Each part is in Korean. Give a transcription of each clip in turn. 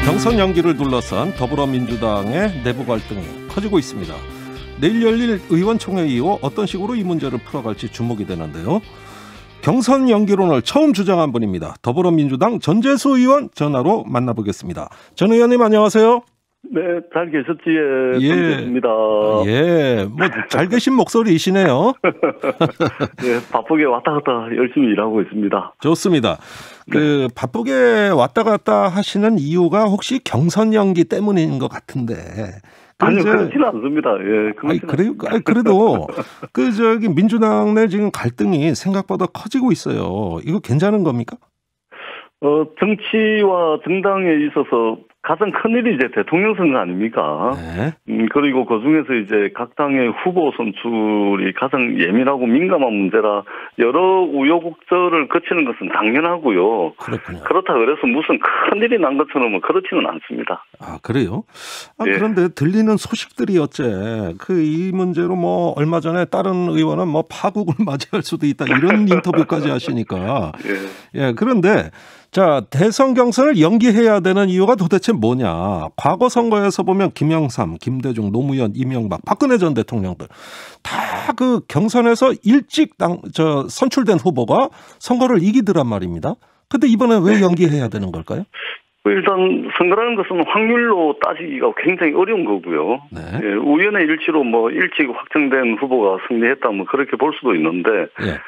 경선 연기를 둘러싼 더불어민주당의 내부 갈등이 커지고 있습니다. 내일 열릴 의원총회 이후 어떤 식으로 이 문제를 풀어갈지 주목이 되는데요. 경선 연기론을 처음 주장한 분입니다. 더불어민주당 전재수 의원 전화로 만나보겠습니다. 전 의원님 안녕하세요. 네, 잘 계셨지요. 전재수입니다. 예, 뭐 잘 계신 목소리이시네요. 네, 바쁘게 왔다 갔다 열심히 일하고 있습니다. 좋습니다. 네. 바쁘게 왔다 갔다 하시는 이유가 혹시 경선 연기 때문인 것 같은데. 아니요, 그렇지는 않습니다. 예, 그래도 민주당 내 지금 갈등이 생각보다 커지고 있어요. 이거 괜찮은 겁니까? 정치와 정당에 있어서 가장 큰 일이 이제 대통령 선거 아닙니까? 네. 그리고 그 중에서 이제 각 당의 후보 선출이 가장 예민하고 민감한 문제라 여러 우여곡절을 거치는 것은 당연하고요. 그렇군요. 그렇다 그래서 무슨 큰 일이 난 것처럼 그렇지는 않습니다. 아, 그래요? 예. 그런데 들리는 소식들이 이 문제로 얼마 전에 다른 의원은 파국을 맞이할 수도 있다 이런 인터뷰까지 하시니까. 예, 그런데 대선 경선을 연기해야 되는 이유가 도대체 뭐냐. 과거 선거에서 보면 김영삼, 김대중, 노무현, 이명박, 박근혜 전 대통령들 다 그 경선에서 일찍 선출된 후보가 선거를 이기더란 말입니다. 근데 이번에 왜 연기해야 되는 걸까요? 일단 선거라는 것은 확률로 따지기가 굉장히 어려운 거고요. 네. 예, 우연의 일치로 일찍 확정된 후보가 승리했다 그렇게 볼 수도 있는데 예.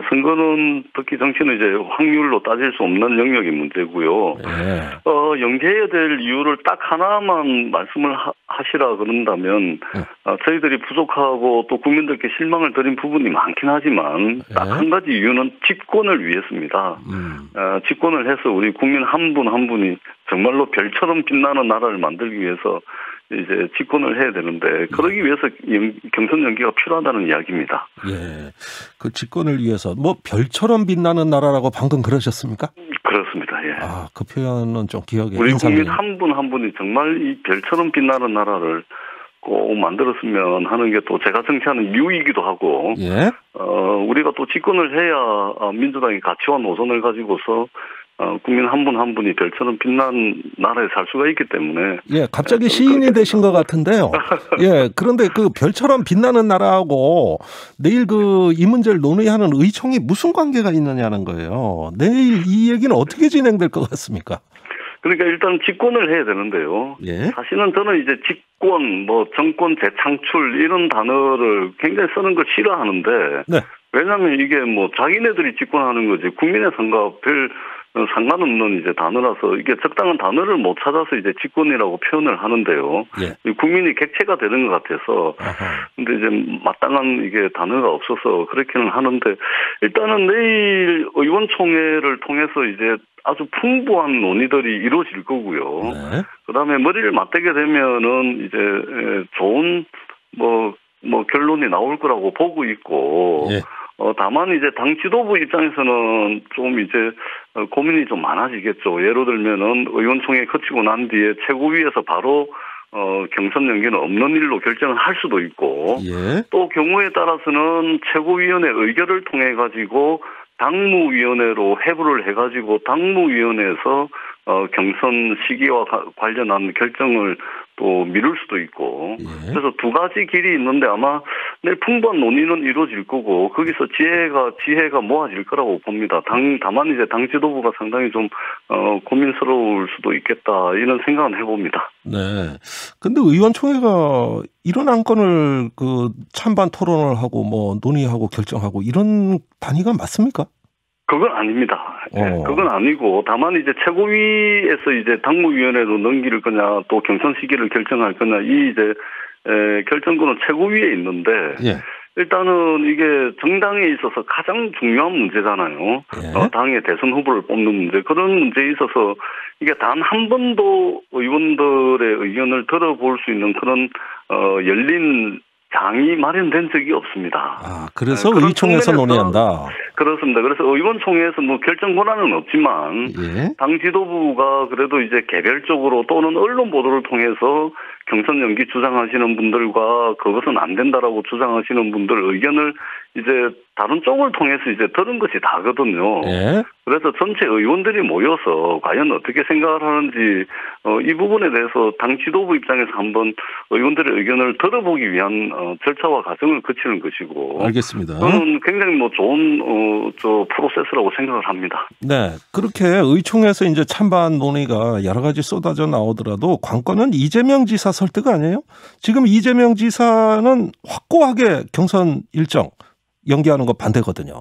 선거는 특히 정치는 이제 확률로 따질 수 없는 영역의 문제고요. 예. 연기해야 될 이유를 딱 하나만 말씀을 하시라 그런다면 저희들이 부족하고 또 국민들께 실망을 드린 부분이 많긴 하지만 딱 한 가지 이유는 집권을 위해서입니다. 집권을 해서 우리 국민 한 분 한 분이 정말로 별처럼 빛나는 나라를 만들기 위해서 이제 집권을 해야 되는데 그러기 위해서 경선 연기가 필요하다는 이야기입니다. 예, 그 집권을 위해서 별처럼 빛나는 나라라고 방금 그러셨습니까? 그렇습니다. 예. 그 표현은 좀 기억에 우리 인상이에요. 국민 한 분 한 분이 정말 이 별처럼 빛나는 나라를 꼭 만들었으면 하는 게 또 제가 정치하는 이유이기도 하고, 예. 우리가 또 집권을 해야 민주당이 가치와 노선을 가지고서 국민 한 분 한 분이 별처럼 빛난 나라에 살 수가 있기 때문에. 예, 갑자기 시인이 되신 것 같은데요. 예, 그런데 그 별처럼 빛나는 나라하고 내일 이 문제를 논의하는 의총이 무슨 관계가 있느냐는 거예요. 내일 이 얘기는 어떻게 진행될 것 같습니까? 그러니까 일단 집권을 해야 되는데요. 예. 사실은 저는 이제 집권, 정권 재창출 이런 단어를 굉장히 쓰는 걸 싫어하는데. 네. 왜냐하면 이게 자기네들이 집권하는 거지 국민의 선거와 별 상관없는 이제 단어라서 이게 적당한 단어를 못 찾아서 이제 집권이라고 표현을 하는데요. 예. 국민이 객체가 되는 것 같아서. 근데 이제 마땅한 이게 단어가 없어서 그렇게는 하는데 일단은 내일 의원총회를 통해서 이제 아주 풍부한 논의들이 이루어질 거고요. 네. 그다음에 머리를 맞대게 되면은 이제 좋은 결론이 나올 거라고 보고 있고. 예. 다만 이제 당 지도부 입장에서는 좀 이제 고민이 좀 많아지겠죠. 예를 들면은 의원총회 거치고 난 뒤에 최고위에서 바로 경선 연기는 없는 일로 결정을 할 수도 있고, 예. 또 경우에 따라서는 최고위원회 의결을 통해 가지고 당무위원회로 회부를 해가지고 당무위원회에서 경선 시기와 관련한 결정을 또 미룰 수도 있고. 예. 그래서 두 가지 길이 있는데 아마 내일 풍부한 논의는 이루어질 거고 거기서 지혜가 모아질 거라고 봅니다. 다만 이제 당 지도부가 상당히 좀 고민스러울 수도 있겠다 이런 생각은 해봅니다. 네. 근데 의원총회가 이런 안건을 찬반 토론을 하고 논의하고 결정하고 이런 단위가 맞습니까? 그건 아닙니다. 네, 그건 아니고 다만 이제 최고위에서 이제 당무위원회로 넘길 거냐 또 경선 시기를 결정할 거냐 이 이제 결정권은 최고위에 있는데 예. 일단은 이게 정당에 있어서 가장 중요한 문제잖아요. 예. 당의 대선 후보를 뽑는 문제. 그런 문제에 있어서 이게 단 한 번도 의원들의 의견을 들어볼 수 있는 그런 열린 장이 마련된 적이 없습니다. 그래서 의총에서 논의한다. 그렇습니다. 그래서 의원총회에서 결정 권한은 없지만 예. 당 지도부가 그래도 이제 개별적으로 또는 언론 보도를 통해서 경선 연기 주장하시는 분들과 그것은 안 된다라고 주장하시는 분들 의견을 이제 다른 쪽을 통해서 이제 들은 것이 다거든요. 예. 그래서 전체 의원들이 모여서 과연 어떻게 생각을 하는지 이 부분에 대해서 당 지도부 입장에서 한번 의원들의 의견을 들어보기 위한 절차와 과정을 거치는 것이고. 알겠습니다. 저는 굉장히 좋은 프로세스라고 생각을 합니다. 네, 그렇게 의총에서 이제 찬반 논의가 여러 가지 쏟아져 나오더라도 관건은 이재명 지사 설득 아니에요? 지금 이재명 지사는 확고하게 경선 일정 연기하는 거 반대거든요.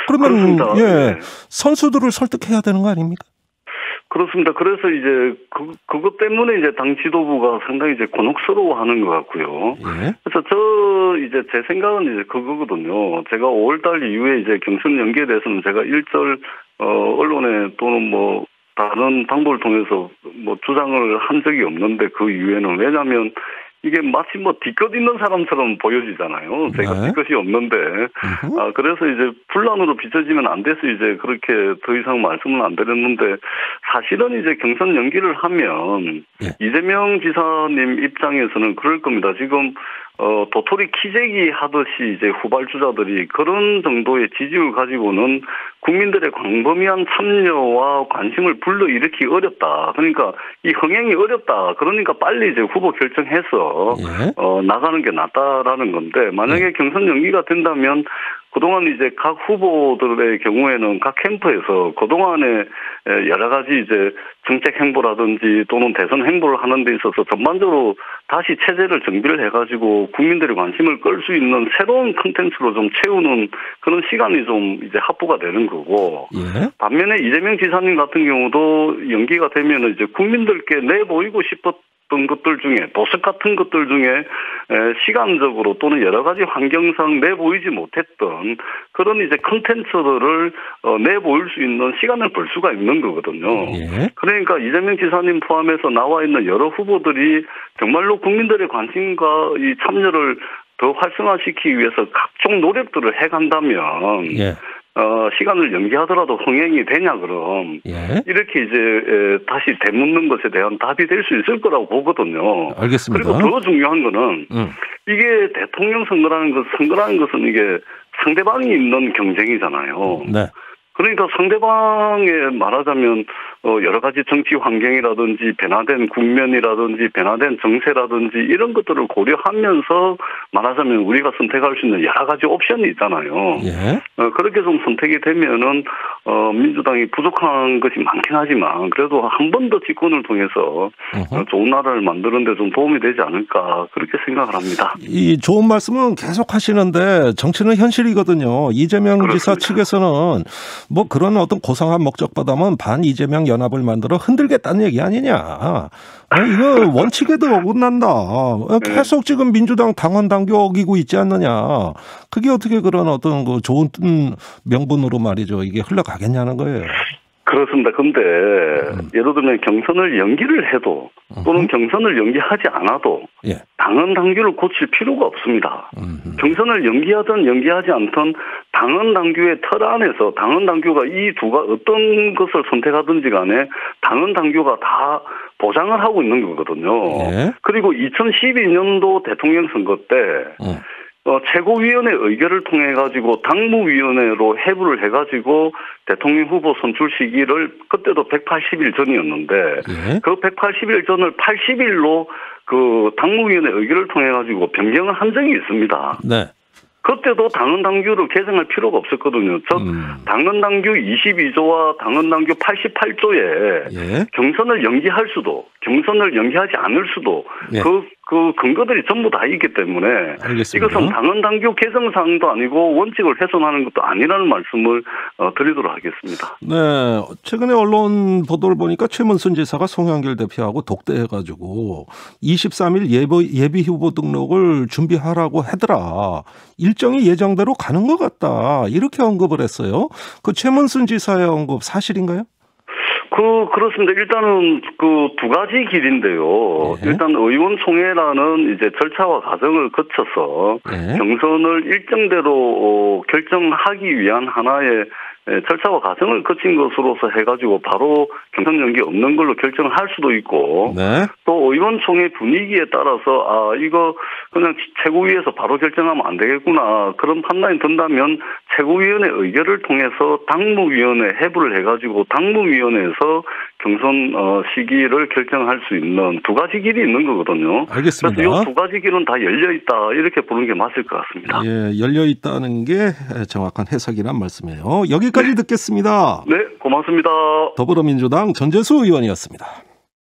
그러면 그렇습니다. 예, 선수들을 설득해야 되는 거 아닙니까? 그렇습니다. 그래서 이제 그것 때문에 이제 당 지도부가 상당히 이제 곤혹스러워하는 것 같고요. 예. 그래서 제 생각은 이제 그거거든요. 제가 5월달 이후에 이제 경선 연기에 대해서는 제가 일절 언론에 또는 다른 방법을 통해서 주장을 한 적이 없는데 그 이후에는 왜냐하면 이게 마치 뒤끝 있는 사람처럼 보여지잖아요. 제가 네. 뒤끝이 없는데. 그래서 이제 분란으로 비춰지면 안 돼서 이제 그렇게 더 이상 말씀을 안 드렸는데 사실은 이제 경선 연기를 하면 이재명 지사님 입장에서는 그럴 겁니다. 지금 도토리 키재기 하듯이 이제 후발주자들이 그런 정도의 지지를 가지고는 국민들의 광범위한 참여와 관심을 불러일으키기 어렵다. 그러니까 이 흥행이 어렵다. 그러니까 빨리 이제 후보 결정해서 나가는 게 낫다라는 건데 만약에 경선 연기가 된다면 그동안 이제 각 후보들의 경우에는 각 캠프에서 그동안에 여러 가지 이제 정책 행보라든지 또는 대선 행보를 하는 데 있어서 전반적으로 다시 체제를 정비를 해가지고 국민들의 관심을 끌 수 있는 새로운 콘텐츠로 좀 채우는 그런 시간이 좀 이제 확보가 되는 거고. 반면에 이재명 지사님 같은 경우도 연기가 되면 이제 국민들께 내보이고 싶었던 것들 중에 보석 같은 것들 중에 시간적으로 또는 여러 가지 환경상 내보이지 못했던 그런 이제 컨텐츠들을 내보일 수 있는 시간을 벌 수가 있는 거거든요. 그러니까 이재명 지사님 포함해서 나와 있는 여러 후보들이 정말로 국민들의 관심과 이 참여를 더 활성화시키기 위해서 각종 노력들을 해간다면 시간을 연기하더라도 흥행이 되냐 그럼 이렇게 이제 다시 되묻는 것에 대한 답이 될 수 있을 거라고 보거든요. 알겠습니다. 그리고 더 중요한 거는 이게 대통령 선거라는 것은 이게 상대방이 있는 경쟁이잖아요. 네. 그러니까 상대방에 말하자면 여러 가지 정치 환경이라든지 변화된 국면이라든지 변화된 정세라든지 이런 것들을 고려하면서 말하자면 우리가 선택할 수 있는 여러 가지 옵션이 있잖아요. 그렇게 좀 선택이 되면은 민주당이 부족한 것이 많긴 하지만 그래도 한 번 더 집권을 통해서 좋은 나라를 만드는 데 좀 도움이 되지 않을까 그렇게 생각을 합니다. 이 좋은 말씀은 계속 하시는데 정치는 현실이거든요. 이재명 그렇습니다. 지사 측에서는 그런 어떤 고상한 목적보다는 반 이재명 연합을 만들어 흔들겠다는 얘기 아니냐. 이거 원칙에도 어긋난다. 계속 지금 민주당 당원 당규 어기고 있지 않느냐. 그게 어떻게 그런 어떤 좋은 명분으로 말이죠. 이게 흘러가겠냐는 거예요. 그렇습니다. 근데 예를 들면 경선을 연기를 해도 또는 경선을 연기하지 않아도 당헌 당규를 고칠 필요가 없습니다. 경선을 연기하든 연기하지 않든 당헌 당규의 틀 안에서 당헌 당규가 이 두가 어떤 것을 선택하든지 간에 당헌 당규가 다 보장을 하고 있는 거거든요. 그리고 2012년도 대통령 선거 때 최고위원회 의결을 통해 가지고 당무위원회로 해부를 해가지고 대통령 후보 선출 시기를 그때도 180일 전이었는데 그 180일 전을 80일로 그 당무위원회 의결을 통해 가지고 변경을 한 적이 있습니다. 그때도 당헌 당규를 개정할 필요가 없었거든요. 즉 당헌 당규 22조와 당헌 당규 88조에 경선을 연기할 수도 경선을 연기하지 않을 수도 그 근거들이 전부 다 있기 때문에 알겠습니다. 이것은 당헌 당규 개정 사항도 아니고 원칙을 훼손하는 것도 아니라는 말씀을 드리도록 하겠습니다. 네, 최근에 언론 보도를 보니까 최문순 지사가 송영길 대표하고 독대해가지고 23일 예비 후보 등록을 준비하라고 하더라. 일정이 예정대로 가는 것 같다. 이렇게 언급을 했어요. 그 최문순 지사의 언급 사실인가요? 그렇습니다. 일단은 그 두 가지 길인데요. 일단 의원총회라는 이제 절차와 과정을 거쳐서 경선을 일정대로 결정하기 위한 하나의 절차와 과정을 거친 것으로서 해가지고 바로 경선 연기 없는 걸로 결정할 수도 있고 네. 또 의원총회 분위기에 따라서 이거 그냥 최고위에서 바로 결정하면 안 되겠구나 그런 판단이 든다면 최고위원회 의결을 통해서 당무위원회 해부를 해가지고 당무위원회에서 경선 시기를 결정할 수 있는 두 가지 길이 있는 거거든요. 알겠습니다. 그래서 이 두 가지 길은 다 열려 있다 이렇게 보는 게 맞을 것 같습니다. 예, 열려 있다는 게 정확한 해석이란 말씀이에요. 여기까지 듣겠습니다. 네, 고맙습니다. 더불어민주당 전재수 의원이었습니다.